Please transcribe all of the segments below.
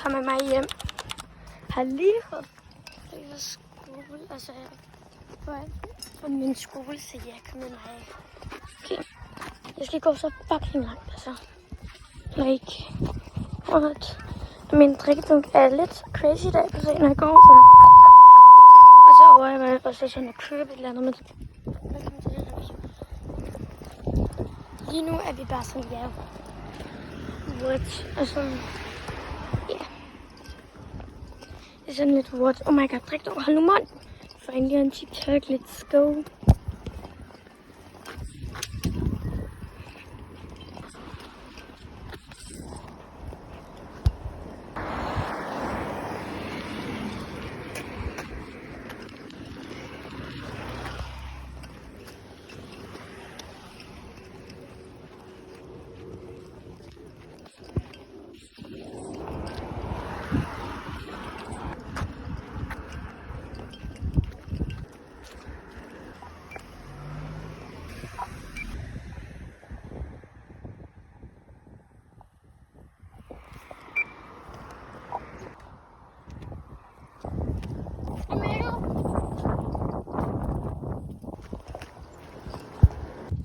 tager med mig hjem. Har lige fået skole, altså for min skole, så jeg kan med mig. Okay. Jeg skal gå så fucking langt, altså. Like, what? Min drikkedunk er lidt crazy i dag, på scenen i går. Og så overvejer jeg også sådan at købe et eller andet, men lige nu er vi bare sådan, ja, what? Altså, ja. Det er sådan lidt what? Oh my god, drik dog, hold nu mund. Finally on TikTok, let's go.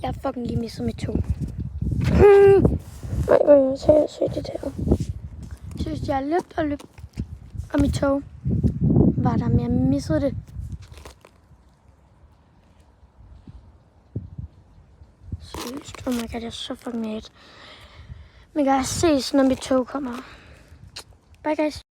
Jeg har fucking lige misset mit tog. Nej, hvor jeg så det der. Jeg synes, jeg har løbet, og mit tog var der, men jeg missede det. Seriøst, oh my god, jeg er så fucking mad. Men guys, ses, når mit tog kommer. Bye guys.